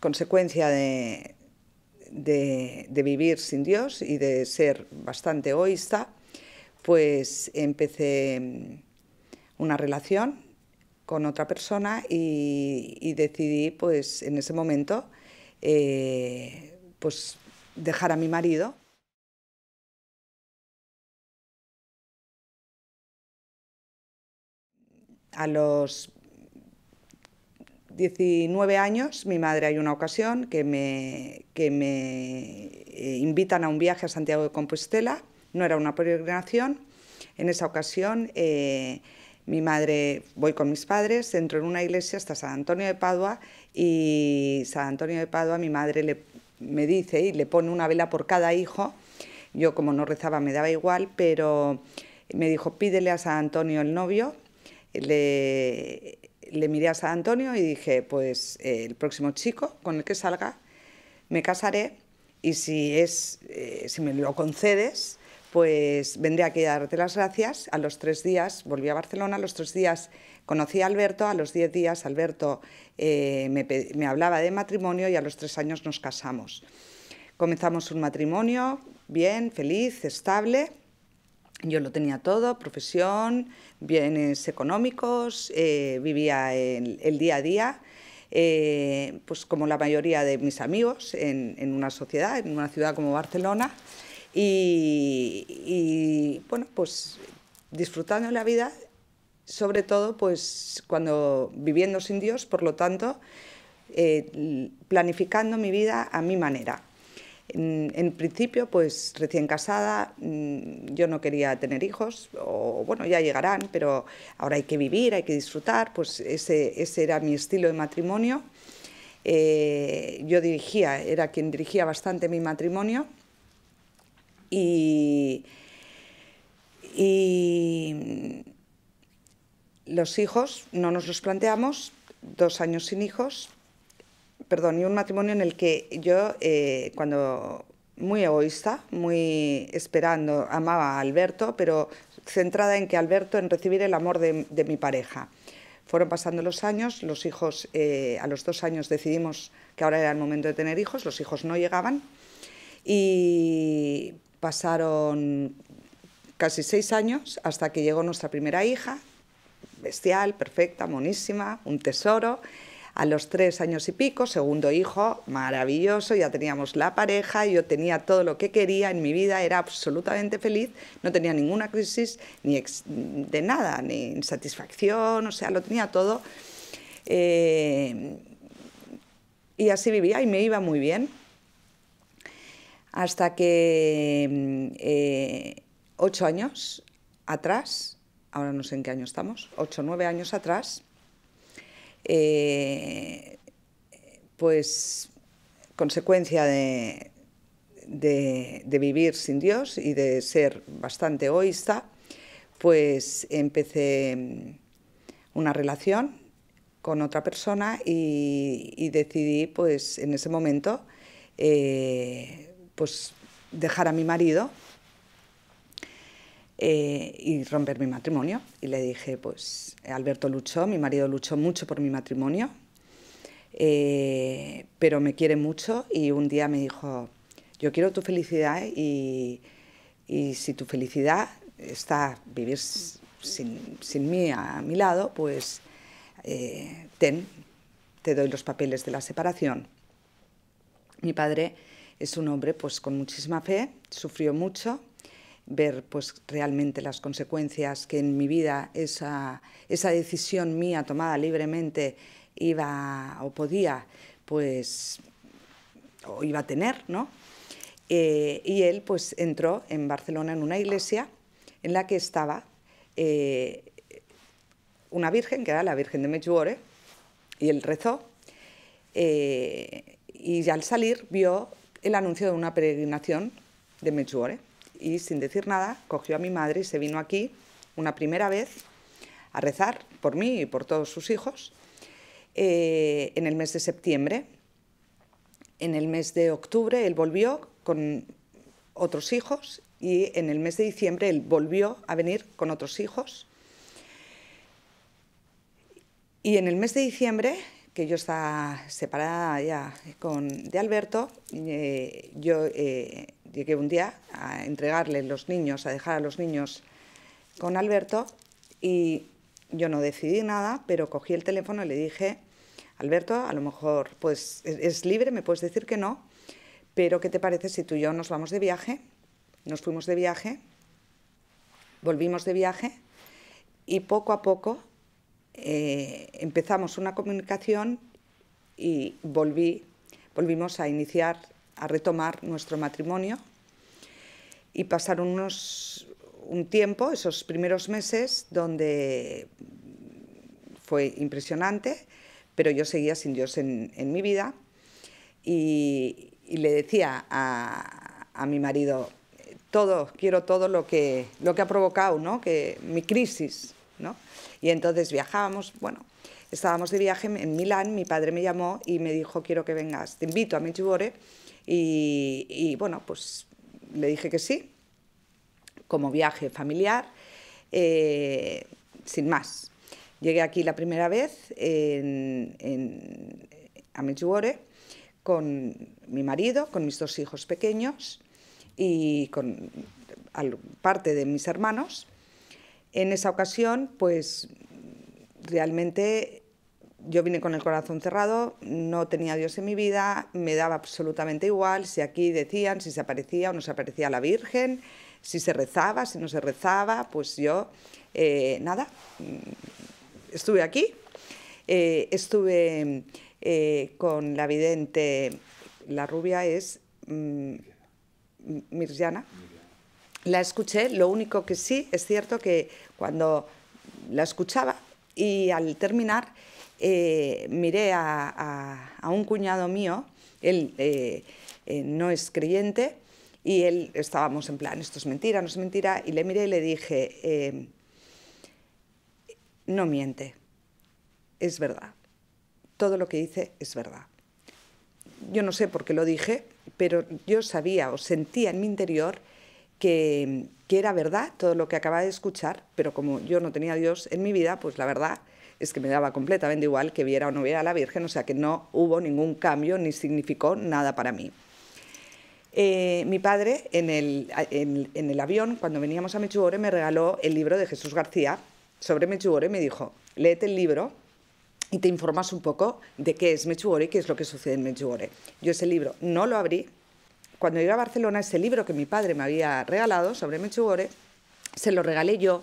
consecuencia de vivir sin Dios y de ser bastante egoísta, pues empecé una relación con otra persona y decidí, pues en ese momento, pues dejar a mi marido. A los 19 años, mi madre, hay una ocasión que me invitan a un viaje a Santiago de Compostela. No era una peregrinación. En esa ocasión, mi madre, voy con mis padres, entro en una iglesia hasta San Antonio de Padua, y San Antonio de Padua, mi madre me dice y le pone una vela por cada hijo. Yo, como no rezaba, me daba igual, pero me dijo: pídele a San Antonio el novio. Le miré a San Antonio y dije: pues el próximo chico con el que salga me casaré, y si me lo concedes, pues vendré aquí a darte las gracias. A los 3 días volví a Barcelona, a los 3 días conocí a Alberto, a los 10 días Alberto me hablaba de matrimonio, y a los 3 años nos casamos. Comenzamos un matrimonio bien, feliz, estable. Yo lo tenía todo: profesión, bienes económicos, vivía el día a día, pues como la mayoría de mis amigos, en una sociedad, en una ciudad como Barcelona, y bueno, pues disfrutando de la vida, sobre todo pues cuando viviendo sin Dios, por lo tanto, planificando mi vida a mi manera. En principio, pues recién casada, yo no quería tener hijos, o bueno, ya llegarán, pero ahora hay que vivir, hay que disfrutar. Pues ese era mi estilo de matrimonio. Yo era quien dirigía bastante mi matrimonio, y los hijos no nos los planteamos. 2 años sin hijos. Perdón, y un matrimonio en el que yo, cuando muy egoísta, muy esperando, amaba a Alberto, pero centrada en recibir el amor de mi pareja. Fueron pasando los años, los hijos, a los 2 años decidimos que ahora era el momento de tener hijos. Los hijos no llegaban, y pasaron casi 6 años hasta que llegó nuestra primera hija, bestial, perfecta, monísima, un tesoro. A los 3 años y pico, segundo hijo, maravilloso, ya teníamos la pareja, yo tenía todo lo que quería en mi vida, era absolutamente feliz, no tenía ninguna crisis de nada, ni insatisfacción, o sea, lo tenía todo. Y así vivía y me iba muy bien. Hasta que 8 años atrás, ahora no sé en qué año estamos, 8 o 9 años atrás, pues consecuencia de vivir sin Dios y de ser bastante egoísta, pues empecé una relación con otra persona y decidí, pues en ese momento, pues dejar a mi marido y romper mi matrimonio. Y le dije, pues Alberto luchó, mi marido luchó mucho por mi matrimonio, pero me quiere mucho, y un día me dijo: yo quiero tu felicidad, y si tu felicidad está vivir sin mí a mi lado, pues te doy los papeles de la separación. Mi padre es un hombre pues con muchísima fe, sufrió mucho ver pues realmente las consecuencias que en mi vida esa decisión mía tomada libremente iba o podía pues o iba a tener, ¿no? Y él pues entró en Barcelona en una iglesia en la que estaba una virgen, que era la Virgen de Medjugorje, y él rezó, y al salir vio el anuncio de una peregrinación de Medjugorje, y sin decir nada cogió a mi madre y se vino aquí una primera vez a rezar por mí y por todos sus hijos en el mes de septiembre. En el mes de octubre él volvió con otros hijos, y en el mes de diciembre él volvió a venir con otros hijos. Y en el mes de diciembre, que yo estaba separada ya de Alberto, yo llegué un día a entregarle los niños, a dejar a los niños con Alberto, y yo no decidí nada, pero cogí el teléfono y le dije: Alberto, a lo mejor pues es libre, me puedes decir que no, pero ¿qué te parece si tú y yo nos vamos de viaje? Nos fuimos de viaje, volvimos de viaje, y poco a poco empezamos una comunicación y volvimos a iniciar, a retomar nuestro matrimonio, y pasaron un tiempo, esos primeros meses, donde fue impresionante, pero yo seguía sin Dios en mi vida, y le decía a mi marido: quiero todo lo que ha provocado, ¿no?, que mi crisis, ¿no? Y entonces viajábamos, bueno, estábamos de viaje en Milán, mi padre me llamó y me dijo: quiero que vengas, te invito a Medjugorje, y bueno, pues le dije que sí, como viaje familiar, sin más. Llegué aquí la primera vez a Medjugorje con mi marido, con mis 2 hijos pequeños y con parte de mis hermanos. En esa ocasión, pues realmente yo vine con el corazón cerrado, no tenía a Dios en mi vida, me daba absolutamente igual si aquí decían, si se aparecía o no se aparecía la Virgen, si se rezaba, si no se rezaba, pues yo, nada, estuve aquí, estuve con la vidente, la rubia es Mirjana. La escuché, lo único que sí es cierto que cuando la escuchaba y al terminar miré a un cuñado mío, él no es creyente, y él, estábamos en plan, esto es mentira, no es mentira, y le miré y le dije: no miente, es verdad, todo lo que dice es verdad. Yo no sé por qué lo dije, pero yo sabía o sentía en mi interior que era verdad todo lo que acababa de escuchar, pero como yo no tenía a Dios en mi vida, pues la verdad es que me daba completamente igual que viera o no viera a la Virgen, o sea que no hubo ningún cambio ni significó nada para mí. Mi padre, en el avión, cuando veníamos a Medjugorje, me regaló el libro de Jesús García sobre Medjugorje, me dijo: léete el libro y te informas un poco de qué es Medjugorje y qué es lo que sucede en Medjugorje. Yo ese libro no lo abrí. Cuando llegué a Barcelona, ese libro que mi padre me había regalado sobre Medjugorje, se lo regalé yo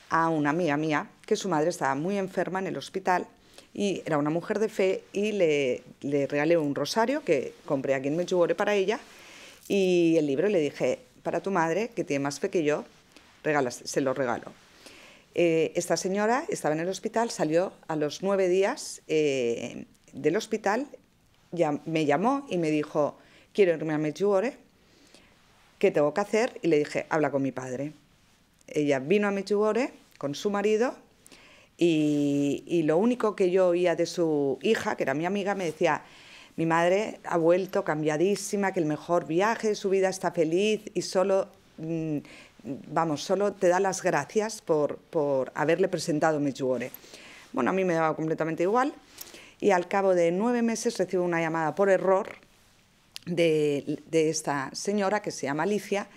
a una amiga mía, que su madre estaba muy enferma en el hospital, y era una mujer de fe, y le regalé un rosario que compré aquí en Medjugorje para ella, y el libro le dije: para tu madre, que tiene más fe que yo, se lo regalo. Esta señora estaba en el hospital, salió a los 9 días del hospital, me llamó y me dijo: quiero irme a Medjugorje, ¿qué tengo que hacer? Y le dije: habla con mi padre. Ella vino a Medjugorje con su marido, y lo único que yo oía de su hija, que era mi amiga, me decía: mi madre ha vuelto cambiadísima, que el mejor viaje de su vida, está feliz, y solo te da las gracias por haberle presentado Medjugorje. Bueno, a mí me daba completamente igual, y al cabo de 9 meses recibo una llamada por error de esta señora que se llama Alicia,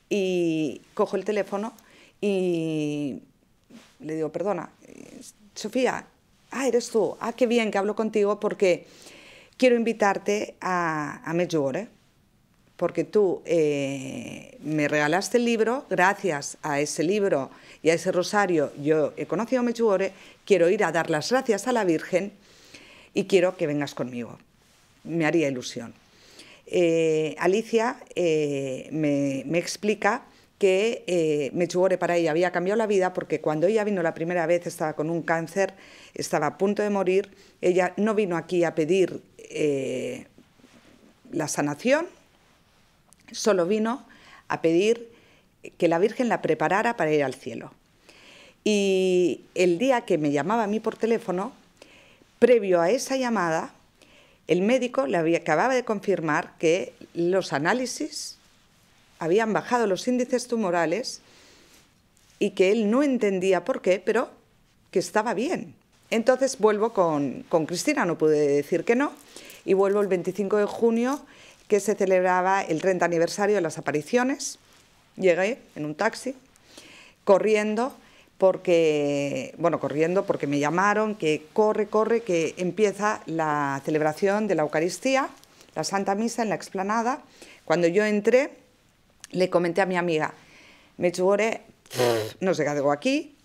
y cojo el teléfono y le digo: perdona, Sofía, eres tú, qué bien que hablo contigo, porque quiero invitarte a Medjugorje, porque tú me regalaste el libro, gracias a ese libro y a ese rosario yo he conocido Medjugorje, quiero ir a dar las gracias a la Virgen y quiero que vengas conmigo, me haría ilusión. Alicia me explica que Medjugorje para ella había cambiado la vida, porque cuando ella vino la primera vez estaba con un cáncer, estaba a punto de morir. Ella no vino aquí a pedir la sanación, solo vino a pedir que la Virgen la preparara para ir al cielo. Y el día que me llamaba a mí por teléfono, previo a esa llamada, el médico le acababa de confirmar que los análisis habían bajado los índices tumorales y que él no entendía por qué, pero que estaba bien. Entonces vuelvo con Cristina, no pude decir que no, y vuelvo el 25 de junio, que se celebraba el 30 aniversario de las apariciones. Llegué en un taxi, corriendo porque me llamaron, que corre, que empieza la celebración de la Eucaristía, la Santa Misa en la explanada. Cuando yo entré, le comenté a mi amiga, Medjugorje, no sé qué hago aquí,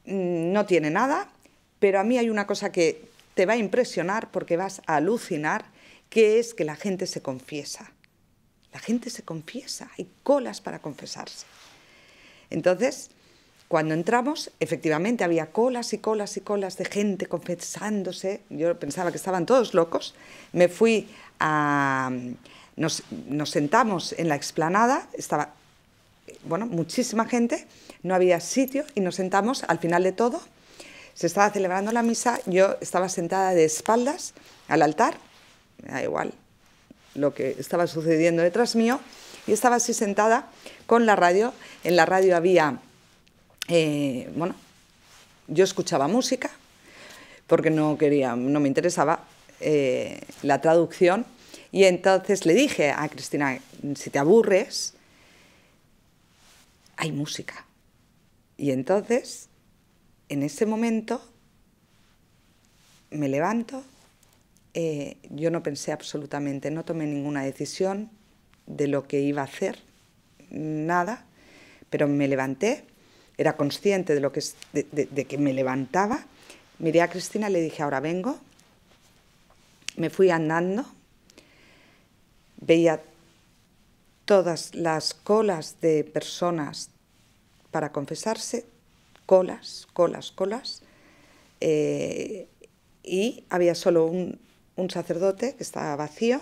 no tiene nada, pero a mí hay una cosa que te va a impresionar porque vas a alucinar, que es que la gente se confiesa. La gente se confiesa, hay colas para confesarse. Entonces, cuando entramos, efectivamente había colas y colas y colas de gente confesándose. Yo pensaba que estaban todos locos. Me fui a... Nos sentamos en la explanada, estaba, bueno, muchísima gente, no había sitio y nos sentamos al final de todo. Se estaba celebrando la misa, yo estaba sentada de espaldas al altar, me da igual lo que estaba sucediendo detrás mío, y estaba así sentada con la radio. En la radio había, bueno, yo escuchaba música, porque no me interesaba la traducción, y entonces le dije a Cristina, si te aburres, hay música. Y entonces, en ese momento, me levanto, yo no pensé absolutamente, no tomé ninguna decisión de lo que iba a hacer, nada, pero me levanté, era consciente de, de que me levantaba, miré a Cristina y le dije, ahora vengo, me fui andando, veía todas las colas de personas para confesarse, colas, y había solo un sacerdote que estaba vacío,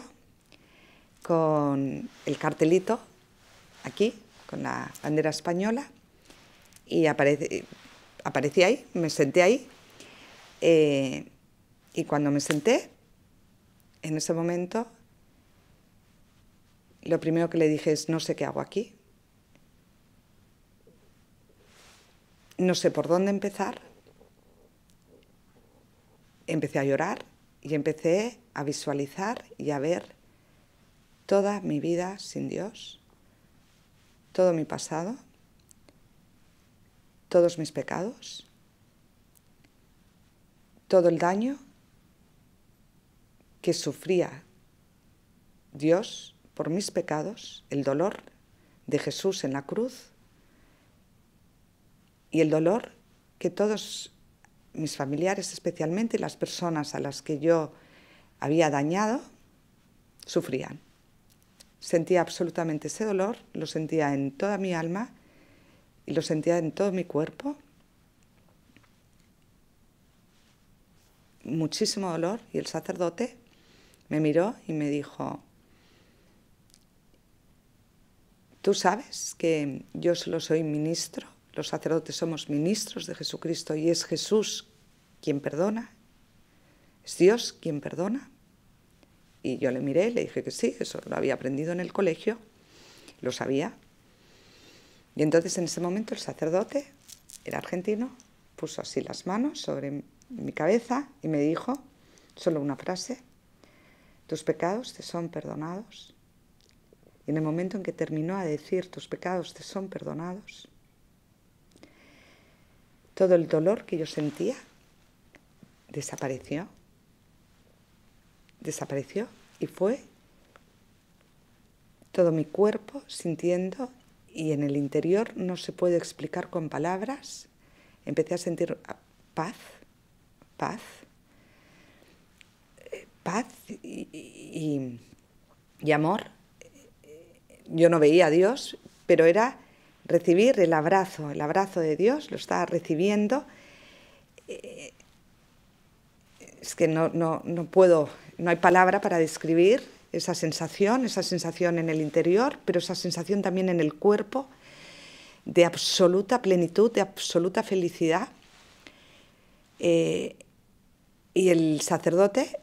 con el cartelito aquí, con la bandera española, y aparecí ahí, me senté ahí, y cuando me senté, en ese momento, lo primero que le dije es, no sé qué hago aquí, no sé por dónde empezar. Empecé a llorar y empecé a visualizar y a ver toda mi vida sin Dios, todo mi pasado, todos mis pecados, todo el daño que sufría Dios por mis pecados, el dolor de Jesús en la cruz y el dolor que todos mis familiares, especialmente las personas a las que yo había dañado, sufrían. Sentía absolutamente ese dolor, lo sentía en toda mi alma y lo sentía en todo mi cuerpo. Muchísimo dolor, y el sacerdote me miró y me dijo, tú sabes que yo solo soy ministro, los sacerdotes somos ministros de Jesucristo y es Jesús quien perdona, es Dios quien perdona. Y yo le miré y le dije que sí, eso lo había aprendido en el colegio, lo sabía. Y entonces en ese momento el sacerdote, era argentino, puso así las manos sobre mi cabeza y me dijo solo una frase, tus pecados te son perdonados. Y en el momento en que terminó a decir tus pecados te son perdonados, todo el dolor que yo sentía desapareció. Desapareció y fue todo mi cuerpo sintiendo, y en el interior no se puede explicar con palabras. Empecé a sentir paz y amor. Yo no veía a Dios, pero era recibir el abrazo de Dios, lo estaba recibiendo. Es que no puedo, no hay palabra para describir esa sensación en el interior, pero esa sensación también en el cuerpo, de absoluta plenitud, de absoluta felicidad. Y el sacerdote,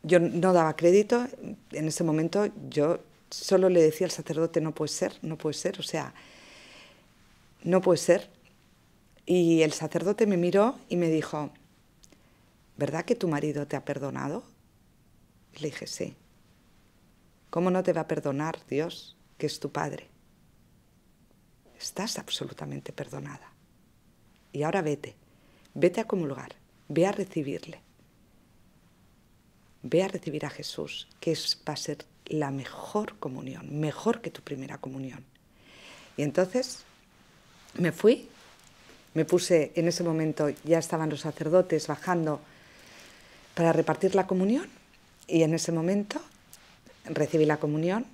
yo no daba crédito, en ese momento yo solo le decía al sacerdote, no puede ser, o sea, no puede ser. Y el sacerdote me miró y me dijo, ¿verdad que tu marido te ha perdonado? Y le dije, sí. ¿Cómo no te va a perdonar Dios, que es tu Padre? Estás absolutamente perdonada. Y ahora vete a comulgar, ve a recibirle. Ve a recibir a Jesús, que va a ser la mejor comunión, mejor que tu primera comunión. Y entonces me fui, me puse, en ese momento ya estaban los sacerdotes bajando para repartir la comunión, y en ese momento recibí la comunión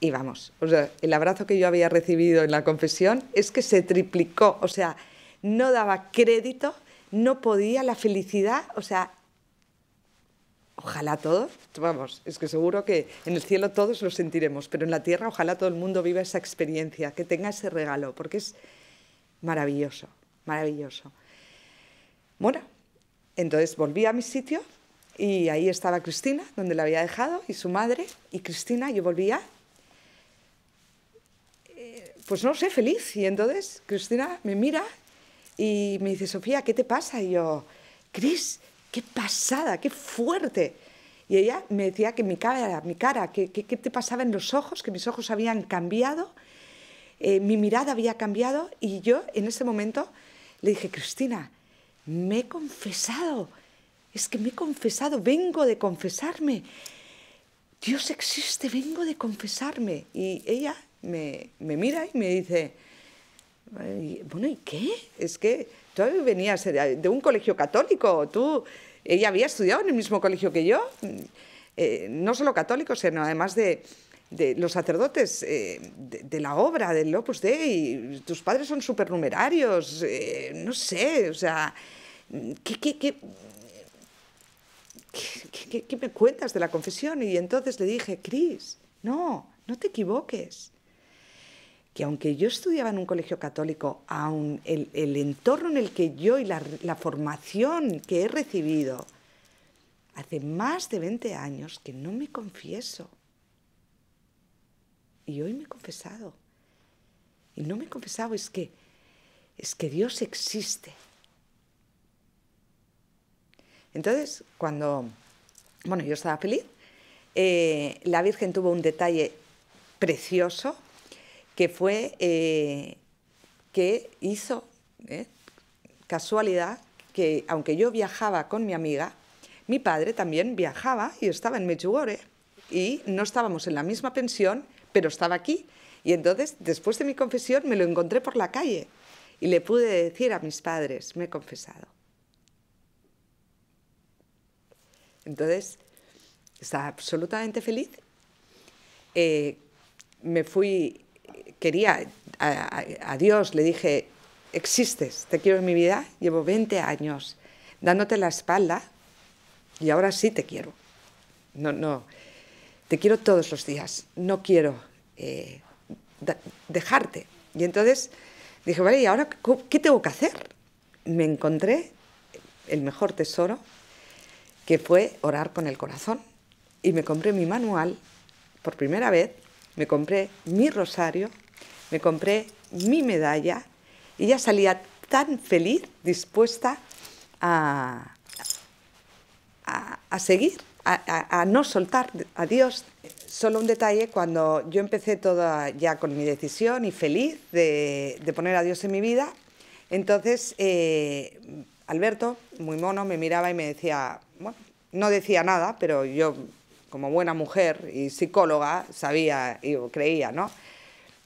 y vamos, o sea, el abrazo que yo había recibido en la confesión es que se triplicó, o sea, no daba crédito, no podía, la felicidad, o sea, ojalá todos, vamos, es que seguro que en el cielo todos lo sentiremos, pero en la tierra ojalá todo el mundo viva esa experiencia, que tenga ese regalo, porque es maravilloso, maravilloso. Bueno, entonces volví a mi sitio y ahí estaba Cristina, donde la había dejado, y su madre, y Cristina, yo volvía, pues no sé, feliz. Y entonces Cristina me mira y me dice, Sofía, ¿qué te pasa? Y yo, Cris, qué pasada, qué fuerte. Y ella me decía que mi cara, qué te pasaba en los ojos, que mis ojos habían cambiado, mi mirada había cambiado, y yo en ese momento le dije, Cristina, me he confesado, es que me he confesado, vengo de confesarme. Dios existe, vengo de confesarme. Y ella me mira y me dice, bueno, ¿y qué? Es que tú venías de un colegio católico, ella había estudiado en el mismo colegio que yo, no solo católico, sino además de los sacerdotes de la obra, del Opus Dei, tus padres son supernumerarios, no sé, o sea, ¿qué me cuentas de la confesión? Y entonces le dije, Cris, no te equivoques, que aunque yo estudiaba en un colegio católico, aun el entorno en el que yo y la formación que he recibido, hace más de 20 años que no me confieso. Y hoy me he confesado. Y no me he confesado, es que Dios existe. Entonces, cuando, bueno, yo estaba feliz, la Virgen tuvo un detalle precioso, que fue que hizo, casualidad, que aunque yo viajaba con mi amiga, mi padre también viajaba y estaba en Medjugorje, y no estábamos en la misma pensión, pero estaba aquí. Y entonces, después de mi confesión, me lo encontré por la calle y le pude decir a mis padres, me he confesado. Entonces, estaba absolutamente feliz. Me fui, quería a Dios, le dije, existes, te quiero en mi vida, llevo 20 años dándote la espalda y ahora sí te quiero. No, te quiero todos los días, no quiero dejarte. Y entonces dije, vale, ¿y ahora qué tengo que hacer? Me encontré el mejor tesoro, que fue orar con el corazón. Y me compré mi manual, por primera vez, me compré mi rosario, me compré mi medalla, y ya salía tan feliz, dispuesta a seguir, a no soltar a Dios. Solo un detalle, cuando yo empecé toda ya con mi decisión y feliz de poner a Dios en mi vida, entonces Alberto, muy mono, me miraba y me decía, bueno, no decía nada, pero yo, como buena mujer y psicóloga, sabía y creía, ¿no?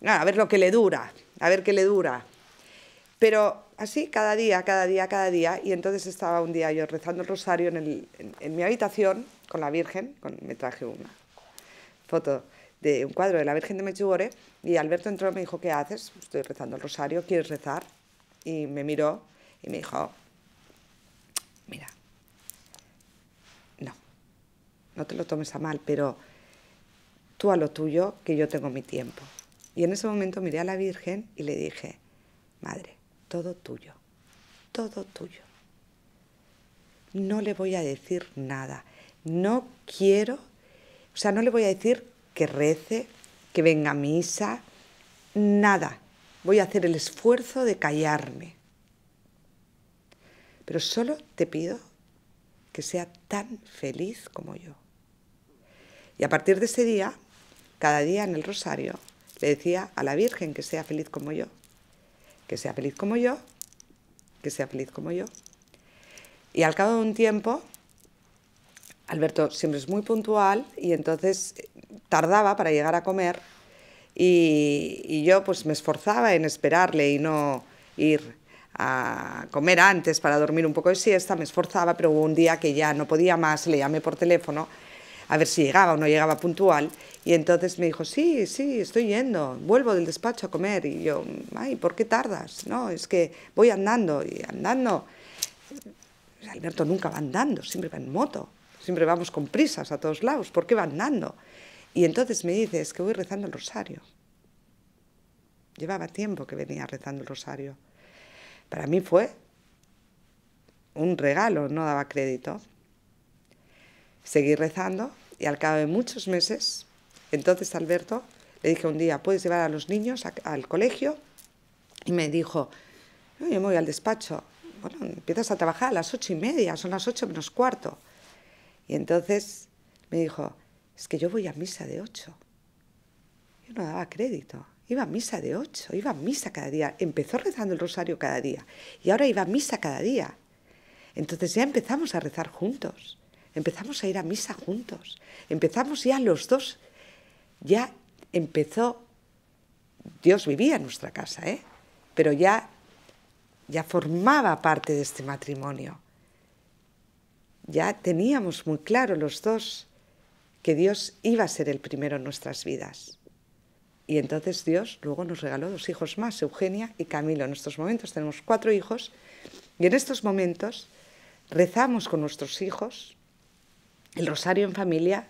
A ver lo que le dura, a ver qué le dura. Pero así, cada día, y entonces estaba un día yo rezando el rosario en mi habitación con la Virgen, me traje una foto de un cuadro de la Virgen de Medjugorje, y Alberto entró y me dijo, ¿qué haces? Estoy rezando el rosario, ¿quieres rezar? Y me miró y me dijo, mira, no te lo tomes a mal, pero tú a lo tuyo, que yo tengo mi tiempo. Y en ese momento miré a la Virgen y le dije, Madre, todo tuyo, todo tuyo. No le voy a decir nada, no quiero, o sea, no le voy a decir que rece, que venga a misa, nada. Voy a hacer el esfuerzo de callarme. pero solo te pido que sea tan feliz como yo. Y a partir de ese día, cada día en el rosario, le decía a la Virgen que sea feliz como yo, que sea feliz como yo, que sea feliz como yo. Y al cabo de un tiempo, Alberto siempre es muy puntual y entonces tardaba para llegar a comer y yo pues me esforzaba en esperarle y no ir a comer antes para dormir un poco de siesta, me esforzaba, pero hubo un día que ya no podía más, le llamé por teléfono a ver si llegaba o no llegaba puntual y entonces me dijo, sí, estoy yendo, vuelvo del despacho a comer y yo, ay, ¿por qué tardas? No, es que voy andando y andando. Alberto nunca va andando, siempre va en moto. Siempre vamos con prisas a todos lados. ¿Por qué va andando? Y entonces me dice, es que voy rezando el rosario. Llevaba tiempo que venía rezando el rosario. Para mí fue un regalo, no daba crédito. Seguí rezando y al cabo de muchos meses, entonces Alberto le dije un día, ¿puedes llevar a los niños al colegio? Y me dijo, no, yo me voy al despacho. Bueno, empiezas a trabajar a las 8:30, son las 8:45. Y entonces me dijo, es que yo voy a misa de 8. Yo no daba crédito. Iba a misa de 8, iba a misa cada día. Empezó rezando el rosario cada día y ahora iba a misa cada día. Entonces ya empezamos a rezar juntos, empezamos a ir a misa juntos, empezamos ya los dos, ya empezó, Dios vivía en nuestra casa, pero ya formaba parte de este matrimonio. Ya teníamos muy claro los dos que Dios iba a ser el primero en nuestras vidas. Y entonces Dios luego nos regaló 2 hijos más, Eugenia y Camilo. En estos momentos tenemos 4 hijos y en estos momentos rezamos con nuestros hijos el rosario en familia.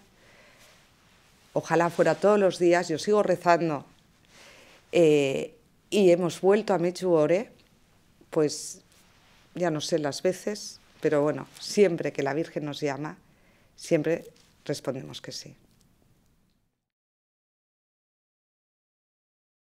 Ojalá fuera todos los días, yo sigo rezando. Y hemos vuelto a Medjugorje, pues ya no sé las veces, pero bueno, siempre que la Virgen nos llama, siempre respondemos que sí.